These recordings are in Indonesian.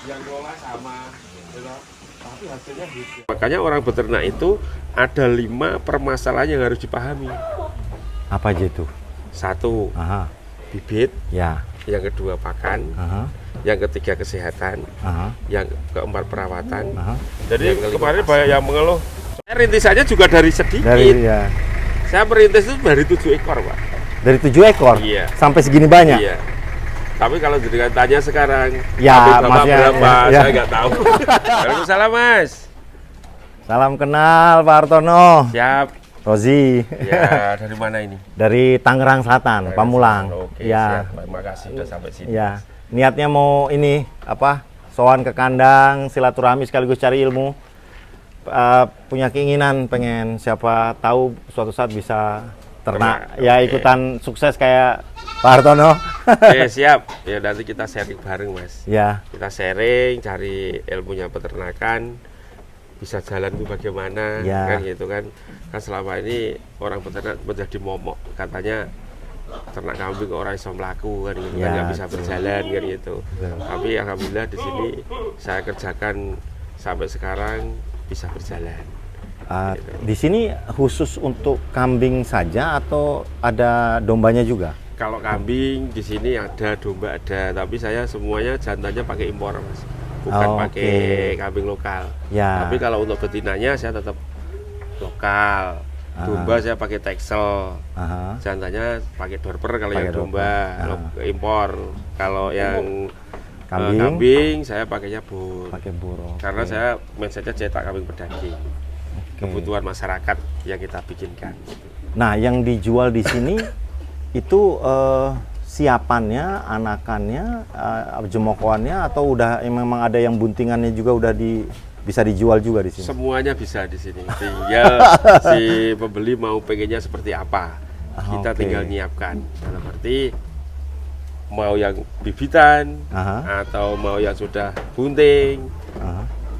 yang kelola sama, tapi hasilnya beda. Makanya orang beternak itu ada 5 permasalahan yang harus dipahami. Apa aja itu? 1, Aha. bibit. Ya. Yang kedua pakan. Aha. Yang ketiga kesehatan. Aha. Yang keempat perawatan. Aha. Jadi kemarin banyak yang mengeluh. Saya rintisannya juga dari sedikit. Ya. Saya merintis itu dari 7 ekor, Pak. Dari 7 ekor? Iya. Sampai segini banyak? Iya. Tapi kalau ditanya sekarang, ya, Bapak maksudnya, berapa? Ya. Saya nggak tahu. Waalaikumsalam, Mas. Salam kenal, Pak Hartono. Siap. Rozi. Ya, dari mana ini? Dari Tangerang Selatan, Pamulang. Oke, ya. siap. Terima kasih sudah sampai sini. Ya. Niatnya mau ini apa? Sowan ke kandang, silaturahmi sekaligus cari ilmu. Punya keinginan pengen siapa tahu suatu saat bisa ternak ya ikutan sukses kayak Pak Hartono. Oke, siap. Ya nanti kita sharing bareng, Mas. Ya. Kita sharing, cari ilmunya peternakan, bisa jalan itu bagaimana, ya. kan gitu kan. Kan selama ini orang peternak menjadi momok, katanya ternak kambing orang iso mlaku kan gitu, ya, kan nggak bisa berjalan kan gitu. Betul. Tapi alhamdulillah di sini saya kerjakan sampai sekarang bisa berjalan. Gitu. Di sini khusus untuk kambing saja atau ada dombanya juga? Kalau kambing di sini ada, domba ada, tapi saya semuanya jantannya pakai impor, Mas. Bukan pakai kambing lokal. Ya. Tapi kalau untuk betinanya saya tetap lokal. Domba saya pakai Texel. Jantannya pakai Dorper kalau yang domba, impor. Kalau yang kambing saya pakainya bur. Pakai bur. Karena saya mindsetnya cetak kambing berdaging. Kebutuhan masyarakat yang kita bikinkan. Nah, yang dijual di sini itu siapannya, anakannya, jemokoannya, atau udah memang ada yang buntingannya juga udah bisa dijual juga di sini? Semuanya bisa di sini. Tinggal si pembeli mau pengennya seperti apa. Kita tinggal nyiapkan. Dalam arti mau yang bibitan, atau mau yang sudah bunting,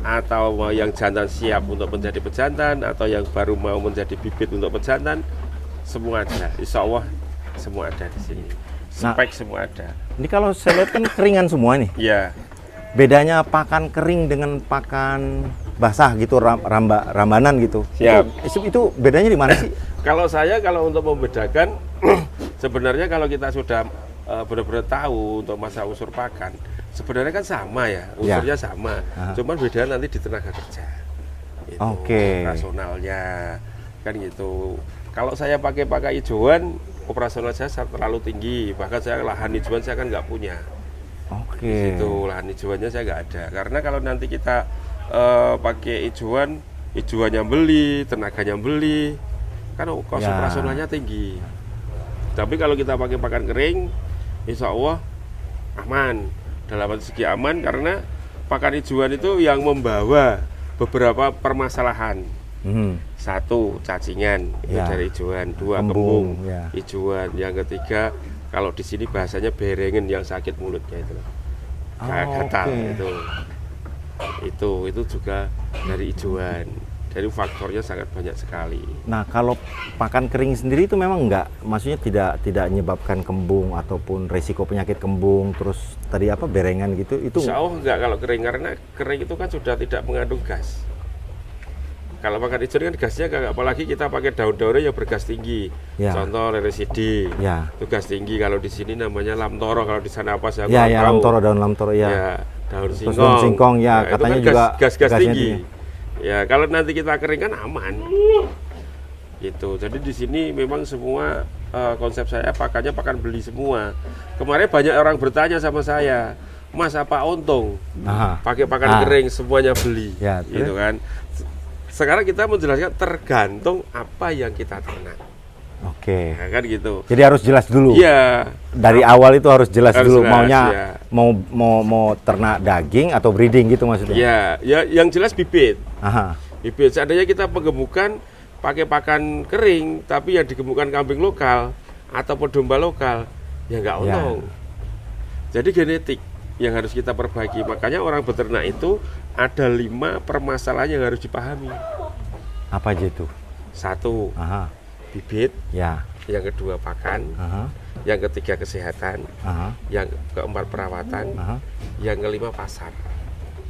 atau mau yang jantan siap untuk menjadi pejantan, atau yang baru mau menjadi bibit untuk pejantan, semua ada. Insya Allah semua ada di sini. Spek semua ada. Ini kalau saya lihat kan keringan semua nih. Iya. Bedanya pakan kering dengan pakan basah gitu, rambanan gitu. Siap. Itu bedanya di mana sih? Kalau saya untuk membedakan sebenarnya kalau kita sudah benar-benar tahu untuk masa unsur pakan, sebenarnya kan sama ya, unsurnya sama. Cuman beda nanti di tenaga kerja. Operasionalnya kan gitu. Kalau saya pakai hijauan, operasional saya terlalu tinggi. Bahkan saya lahan hijauan saya kan nggak punya. Itu lahan hijauannya saya nggak ada. Karena kalau nanti kita pakai hijauannya beli, tenaganya beli, kan kos operasionalnya tinggi. Tapi kalau kita pakai pakan kering, insya Allah aman. Dalam segi aman karena pakan hijauan itu yang membawa beberapa permasalahan. 1, cacingan itu dari hijauan. 2, kembung hijauan. Yang ketiga, kalau di sini bahasanya berengen yang sakit mulutnya itu, gatal itu juga dari hijauan. Jadi faktornya sangat banyak sekali. Nah, kalau pakan kering sendiri itu memang maksudnya tidak menyebabkan kembung ataupun resiko penyakit kembung, terus tadi apa berengan gitu itu? Insya Allah enggak kalau kering, karena kering itu kan sudah tidak mengandung gas. Kalau pakan hijau kan gasnya enggak, apalagi kita pakai daun-daunnya yang bergas tinggi. Contoh Leresidi. Itu gas tinggi. Kalau di sini namanya lamtoro, kalau di sana apa saya tahu. Lamtoro, daun lamtoro daun singkong. Daun singkong katanya itu kan juga gas tinggi. Ya, kalau nanti kita kering kan aman. Gitu. Jadi di sini memang semua konsep saya pakannya pakan beli semua. Kemarin banyak orang bertanya sama saya, "Mas, apa untung pakai pakan kering semuanya beli?" Gitu kan. Sekarang kita menjelaskan tergantung apa yang kita ternak. Ya, kan gitu. Jadi harus jelas dulu. Iya. Dari awal itu harus jelas dulu maunya mau ternak daging atau breeding gitu maksudnya. Iya, ya yang jelas bibit. Bibit. Seandainya kita penggemukan pakai pakan kering tapi yang digemukkan kambing lokal ataupun domba lokal, ya nggak untung. Jadi genetik yang harus kita perbaiki. Makanya orang beternak itu ada 5 permasalahan yang harus dipahami. Apa aja itu? 1, bibit. Yang kedua pakan. Yang ketiga kesehatan. Yang keempat perawatan. Yang kelima pasar.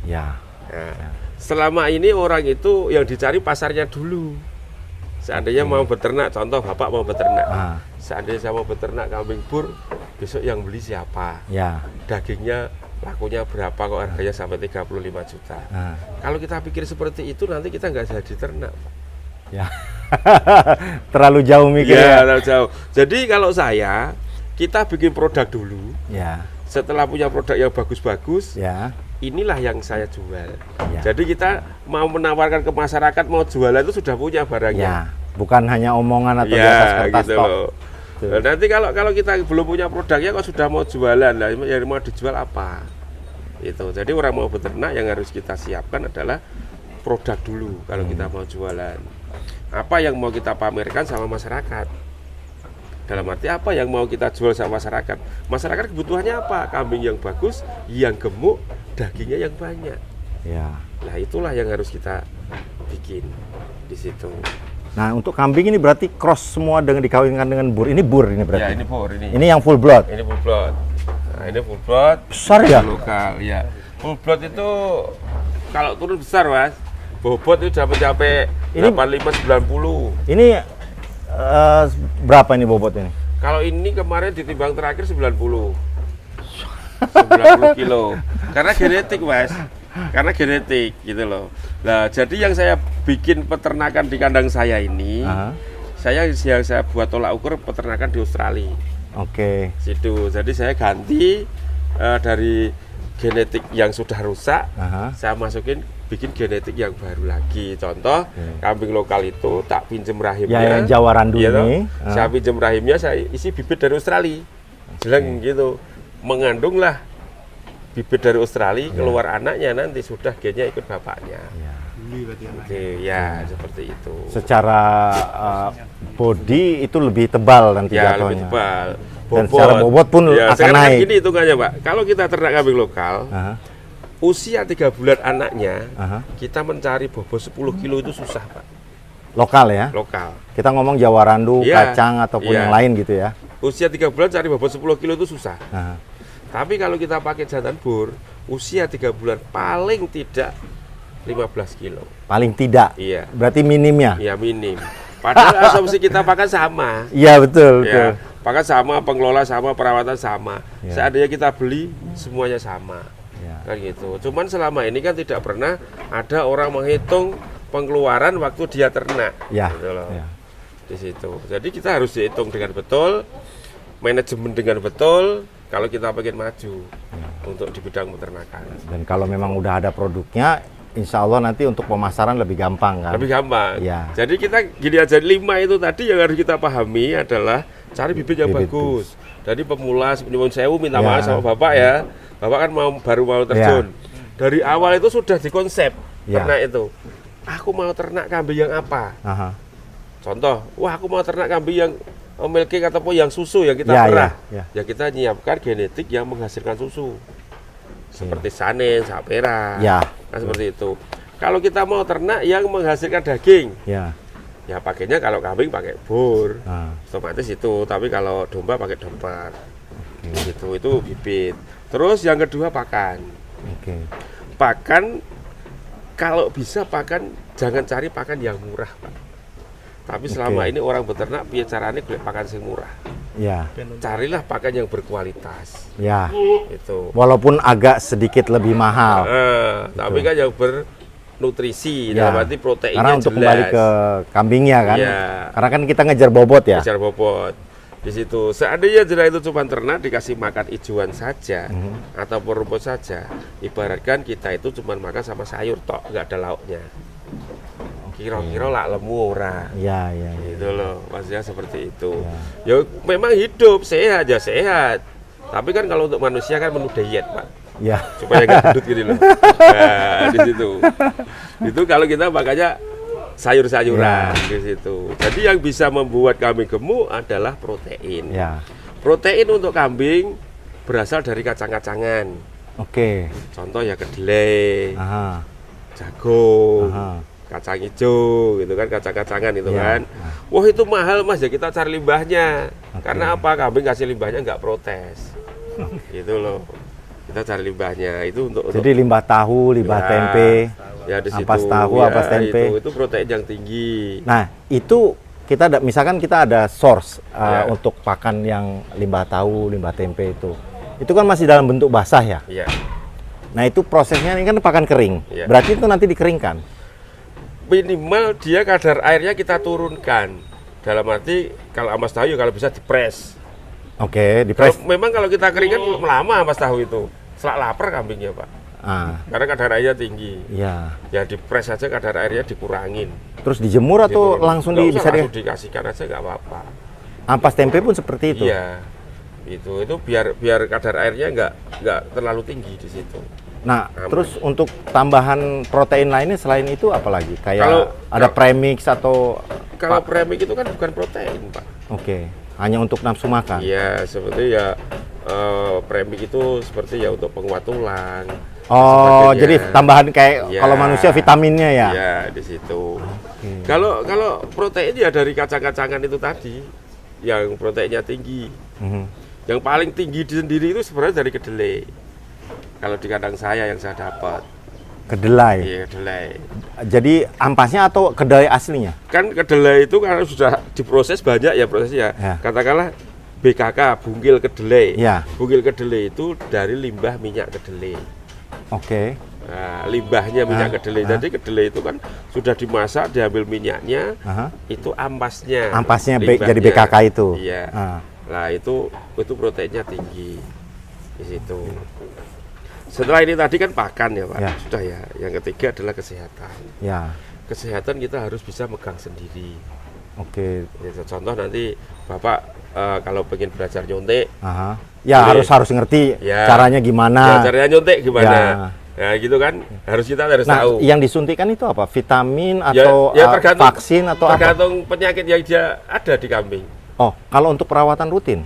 Ya. Nah, selama ini orang itu yang dicari pasarnya dulu. Seandainya mau beternak, contoh Bapak mau beternak. Seandainya saya mau beternak kambing bur, besok yang beli siapa? Ya. Dagingnya lakunya berapa kok harganya sampai 35 juta. Kalau kita pikir seperti itu nanti kita nggak jadi ternak. Ya. Terlalu jauh mikir ya. Terlalu jauh. Jadi kalau saya, kita bikin produk dulu. Ya. Setelah punya produk yang bagus-bagus, Ya. inilah yang saya jual. Ya. Jadi kita mau menawarkan ke masyarakat mau jualan itu sudah punya barangnya. Ya. Bukan hanya omongan atau di Ya, atas kertas gitu tok. loh. Nah, nanti kalau kita belum punya produknya kok sudah mau jualan, lah yang mau dijual apa? Itu. Jadi orang mau beternak yang harus kita siapkan adalah produk dulu kalau kita mau jualan. Apa yang mau kita pamerkan sama masyarakat? Dalam arti apa yang mau kita jual sama masyarakat? Masyarakat kebutuhannya apa? Kambing yang bagus, yang gemuk, dagingnya yang banyak. Ya. Nah, itulah yang harus kita bikin di situ. Nah, untuk kambing ini berarti cross semua dengan dikawinkan dengan bur. Ini bur ini berarti. Ya, ini bur ini. Ini yang full blood. Ini full blood. Nah, ini full blood. Besar ya? Lokal, ya. Full blood itu kalau turun besar, Mas. Bobot itu sampai Ini- 85-90. Ini berapa ini bobot ini? Kalau ini kemarin ditimbang terakhir 90. 90 kilo. Karena genetik, Mas. Karena genetik gitu loh. Nah, jadi yang saya bikin peternakan di kandang saya ini, yang saya buat tolak ukur peternakan di Australia. Oke. Situ. Jadi saya ganti dari genetik yang sudah rusak, saya masukin bikin genetik yang baru lagi. Contoh, kambing lokal itu tak pinjem rahimnya. Ya, yang Jawa Randu iya ini. Saya pinjem rahimnya, saya isi bibit dari Australia. Jeleng gitu. Mengandunglah bibit dari Australia, keluar anaknya nanti sudah gennya ikut bapaknya. Oke, ya seperti itu. Secara body itu lebih tebal nanti Ya, jatuhnya. lebih tebal. Dan secara bobot pun akan sekarang kan naik. gini hitungannya, Pak. Kalau kita ternak kambing lokal, usia 3 bulan anaknya, kita mencari bobot 10 kilo itu susah, Pak. Lokal ya? Lokal. Kita ngomong Jawa Randu, Iya. kacang ataupun Iya. yang lain gitu ya. Usia 3 bulan cari bobot 10 kilo itu susah. Tapi kalau kita pakai jantan bur, usia 3 bulan paling tidak 15 kilo. Paling tidak. Iya. Berarti minimnya. Iya, minim. Padahal asumsi kita pakan sama. Iya, betul, betul. Ya, pakan sama, pengelola sama, perawatan sama. Ya. Seandainya kita beli, semuanya sama. Ya. Kan gitu. Cuman selama ini kan tidak pernah ada orang menghitung pengeluaran waktu dia ternak. Ya. Gitu loh. Ya. Di situ. Jadi kita harus dihitung dengan betul, manajemen dengan betul kalau kita pengen maju untuk di bidang peternakan. Dan kalau memang udah ada produknya, insya Allah nanti untuk pemasaran lebih gampang kan? Lebih gampang. Ya. Jadi kita gini aja, 5 itu tadi yang harus kita pahami adalah cari bibit yang Bibit bagus. Jadi pemula nyuwun sewu minta Ya. maaf sama Bapak ya. Bapak kan baru mau terjun. Dari awal itu sudah dikonsep Ya. ternak itu. Aku mau ternak kambing yang apa? Contoh, wah aku mau ternak kambing yang milking ataupun yang susu yang kita Ya, perah. ya. Ya kita nyiapkan genetik yang menghasilkan susu. Seperti Sanin, Sapera. Ya. Nah, seperti itu. Kalau kita mau ternak yang menghasilkan daging, Ya. ya pakainya kalau kambing pakai bur, Nah, otomatis itu. Tapi kalau domba pakai domba, gitu. Itu bibit. Terus yang kedua pakan. oke. Pakan kalau bisa pakan jangan cari pakan yang murah, Pak. Tapi selama ini orang beternak piye carane golek pakan sing murah. Ya. Carilah pakan yang berkualitas. Ya. Itu. Walaupun agak sedikit lebih mahal. Tapi kan yang bernutrisi, Ya. dalam arti proteinnya Karena untuk jelas. kembali ke kambingnya kan. Iya. Karena kan kita ngejar bobot ya. Kejar bobot. Di situ. Seandainya jelas itu cuma ternak dikasih makan ijuan saja ataupun rumput saja, ibaratkan kita itu cuma makan sama sayur tok, nggak ada lauknya. Kira-kira lah lemu ora. Iya, iya, iya. Gitu loh, maksudnya seperti itu. Ya memang hidup sehat ya sehat. Tapi kan kalau untuk manusia kan menu diet, Pak. Ya. Supaya nggak gendut gitu loh. Nah, di situ. Itu kalau kita makanya sayur-sayuran di situ. Jadi yang bisa membuat kambing gemuk adalah protein. Ya. Protein untuk kambing berasal dari kacang-kacangan. Oke. Contoh ya kedelai, Aha. jagung, Aha. kacang hijau gitu kan, kacang-kacangan itu Ya. kan. Wah itu mahal Mas, ya kita cari limbahnya. Karena apa? Kambing kasih limbahnya nggak protes. Gitu loh. Kita cari limbahnya itu untuk Jadi limbah tahu, limbah tempe, ya di ampas situ. tahu, Ya, ampas tempe. itu protein yang tinggi. Nah, itu kita ada, misalkan kita ada source Ya. untuk pakan yang limbah tahu, limbah tempe itu. Itu kan masih dalam bentuk basah ya. Iya. Nah, itu prosesnya ini kan pakan kering. Ya. Berarti itu nanti dikeringkan. Minimal dia kadar airnya kita turunkan. Dalam arti kalau ampas tahu ya kalau bisa dipres. Oke, dipres. Memang kalau kita keringkan lama ampas tahu itu. Selak lapar kambingnya, Pak. Ah, Karena kadar airnya tinggi. iya. Ya dipres aja kadar airnya dikurangin. Terus dijemur atau Gitu. langsung Nggak usah bisa langsung dikasihkan aja nggak apa-apa. ampas tempe pun seperti itu. Iya. Itu biar kadar airnya nggak terlalu tinggi di situ. Nah, Aman. terus untuk tambahan protein lainnya selain itu apa lagi? Kayak Kalau- ada premix atau Kalau premix itu kan bukan protein, Pak. oke, hanya untuk nafsu makan. Iya, seperti ya premix itu seperti ya untuk penguat tulang. Oh, sebagainya. jadi tambahan kayak Iya. kalau manusia vitaminnya ya. Iya, di situ. Kalau protein ya dari kacang-kacangan itu tadi yang proteinnya tinggi. Mhm. Yang paling tinggi di sendiri itu sebenarnya dari kedelai. Kalau di kandang saya yang saya dapat, Kedelai. iya kedelai. Jadi ampasnya atau kedelai aslinya? Kan kedelai itu karena sudah diproses banyak ya prosesnya. Ya. Katakanlah BKK, bungkil kedelai. Ya. Bungkil kedelai itu dari limbah minyak kedelai. Oke. Nah, limbahnya minyak kedelai. ah. Jadi kedelai itu kan sudah dimasak, diambil minyaknya, Aha. itu ampasnya. Ampasnya limbahnya. jadi BKK itu. Iya. Ah. Nah, itu proteinnya tinggi di situ. Setelah ini tadi kan pakan ya, Pak. Ya. Sudah ya. Yang ketiga adalah kesehatan. Ya. Kesehatan kita harus bisa megang sendiri. Oke. Ya, contoh nanti Bapak kalau pengen belajar nyontek, Aha. Ya Jadi- harus ngerti Ya. caranya gimana. ya caranya nyontek gimana? Ya. Nah, gitu kan. Kita harus Nah, tahu. yang disuntikan itu apa? Vitamin Ya- atau ya tergantung- vaksin atau apa? Tergantung penyakit yang dia ada di kambing. Oh, kalau untuk perawatan rutin?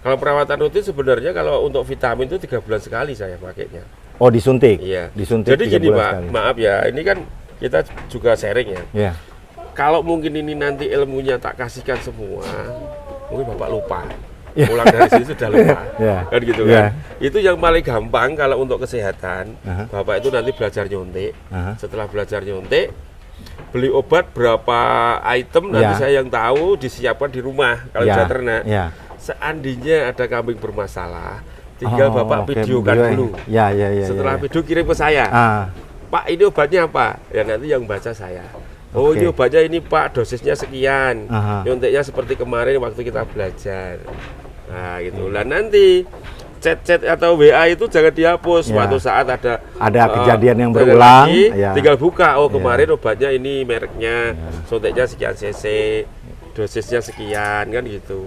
Kalau perawatan rutin sebenarnya kalau untuk vitamin itu 3 bulan sekali saya pakainya. Oh, disuntik? Iya. Disuntik Jadi 3 gini bulan Pak, sekali. maaf ya, ini kan kita juga sharing ya. Ya. Kalau mungkin ini nanti ilmunya tak kasihkan semua, mungkin Bapak lupa. Ya. Pulang dari sini sudah lupa. Ya. Kan gitu Ya. kan. Itu yang paling gampang kalau untuk kesehatan. Aha. Bapak itu nanti belajar nyontek. Aha. Setelah belajar nyontek, beli obat berapa item nanti Ya. saya yang tahu disiapkan di rumah kalau Ya. sudah ternak. Ya. Seandainya ada kambing bermasalah, tinggal Oh, Bapak oke, videokan video ya. dulu. Ya, ya, ya. Setelah ya. video kirim ke saya. Ah, Pak, ini obatnya apa? Ya nanti yang baca saya. Oh, Oke. ini obatnya ini Pak, dosisnya sekian. Aha. Nyonteknya seperti kemarin waktu kita belajar. Nah, gitu. Lah nanti chat-chat atau WA itu jangan dihapus. Ya. Suatu saat ada kejadian yang ada berulang, lagi, ya. tinggal buka. Oh, Ya. kemarin obatnya ini mereknya, suntiknya sekian cc, dosisnya sekian kan gitu.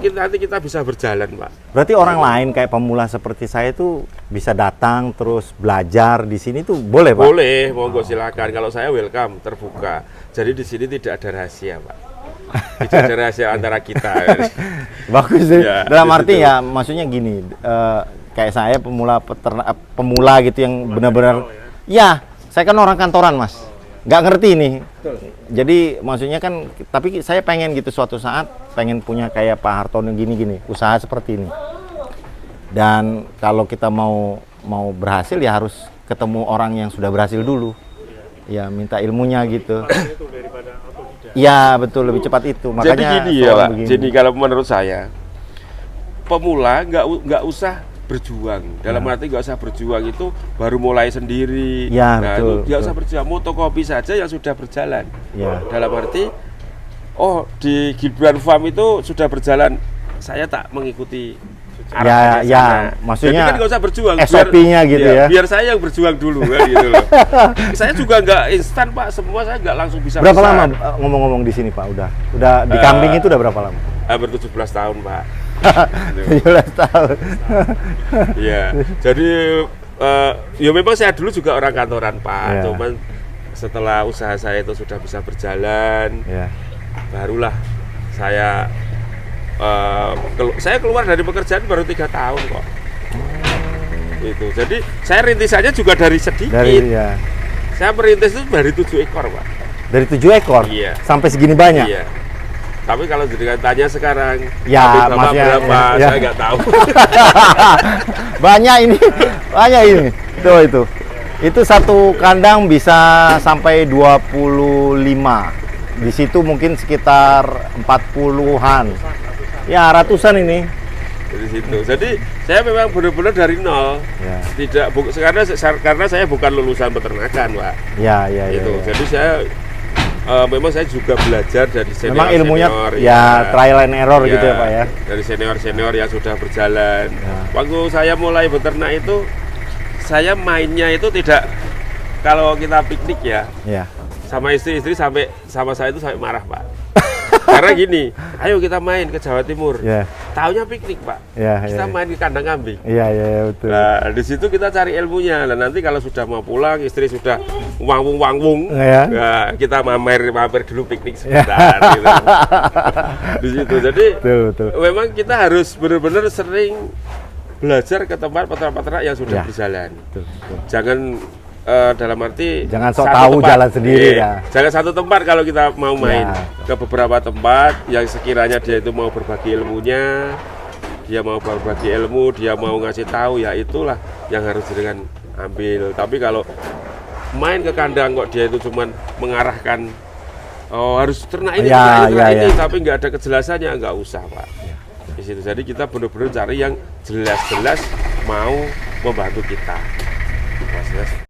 Nanti kita bisa berjalan, Pak. berarti orang lain kayak pemula seperti saya itu bisa datang terus belajar di sini tuh boleh, Pak? Boleh, monggo silakan. Kalau saya welcome, terbuka. Jadi di sini tidak ada rahasia, Pak. Tidak ada rahasia antara kita. Bagus sih. Ya, Dalam di arti situ. ya maksudnya gini, kayak saya pemula gitu yang benar-benar ya, saya kan orang kantoran, Mas. Nggak ngerti nih. Jadi maksudnya kan, tapi saya pengen gitu suatu saat pengen punya kayak Pak Hartono gini-gini, usaha seperti ini. Dan kalau kita mau berhasil ya harus ketemu orang yang sudah berhasil dulu. Ya minta ilmunya gitu. Iya betul, lebih cepat itu. Jadi Makanya gini ya, soal Pak. begini. Jadi kalau menurut saya, pemula nggak usah berjuang. Dalam arti nggak usah berjuang itu baru mulai sendiri. Ya, Nah, betul, itu nggak usah betul. berjuang. Motokopi saja yang sudah berjalan. Ya. Dalam arti, oh di Gibran Farm itu sudah berjalan. Saya tak mengikuti. Ya, arahannya ya, sana. maksudnya Jadi kan nggak usah berjuang. SOP-nya gitu ya. Biar saya yang berjuang dulu kan gitu loh. Saya juga nggak instan, Pak. Semua saya nggak langsung bisa. Berapa besar. lama ngomong-ngomong di sini, Pak? Udah di kambing itu udah berapa lama? Hampir 17 tahun, Pak. 17 tahun. Iya. Jadi ya memang saya dulu juga orang kantoran, Pak. Ya. Cuman setelah usaha saya itu sudah bisa berjalan, Ya. barulah saya saya keluar dari pekerjaan baru 3 tahun kok. Itu. Jadi saya rintisannya juga dari sedikit. Ya. Saya merintis itu dari 7 ekor, Pak. Dari 7 ekor Iya. sampai segini banyak. Iya. Tapi kalau tanya sekarang, Ya, kambing Bapak maksudnya, berapa? ya. Saya nggak tahu. Banyak ini, banyak ini. Tuh itu. Itu satu kandang bisa sampai 25. Di situ mungkin sekitar 40-an. Ya, ratusan ini. Dari situ. Jadi saya memang benar-benar dari nol. Ya. Tidak karena saya bukan lulusan peternakan, Pak. Ya, ya, ya. Itu. Ya. Jadi saya memang saya juga belajar dari senior. Memang ilmunya senior, ya trial and error gitu ya, Pak ya. Dari senior-senior yang sudah berjalan. Ya. Waktu saya mulai beternak itu, saya mainnya itu tidak kalau kita piknik ya, Ya. sama istri-istri sampai sama saya itu sampai marah, Pak. Karena gini, ayo kita main ke Jawa Timur. Ya. Taunya piknik, Pak. Ya, Kita ya. main ke kandang kambing. Iya, iya, ya, betul. Nah, di situ kita cari ilmunya. Nah, nanti kalau sudah mau pulang, istri sudah wangwung, Ya. nah, kita mamer dulu piknik sebentar. Gitu. Di situ. Jadi, Betul, betul. memang kita harus benar-benar sering belajar ke tempat peternak-peternak yang sudah Ya. berjalan. Betul, betul. Jangan dalam arti Jangan sok satu tahu tempat. jalan sendiri, Iya. ya. Jangan satu tempat kalau kita mau main Ya. ke beberapa tempat yang sekiranya dia itu mau berbagi ilmunya, dia mau berbagi ilmu, dia mau ngasih tahu, ya itulah yang harus dengan ambil. Tapi kalau main ke kandang kok dia itu cuman mengarahkan, oh harus ternak ini, Ya, ternak ya, ini, ya. tapi nggak ada kejelasannya, nggak usah, Pak. Di situ. Jadi kita benar-benar cari yang jelas-jelas mau membantu kita. Jelas-jelas.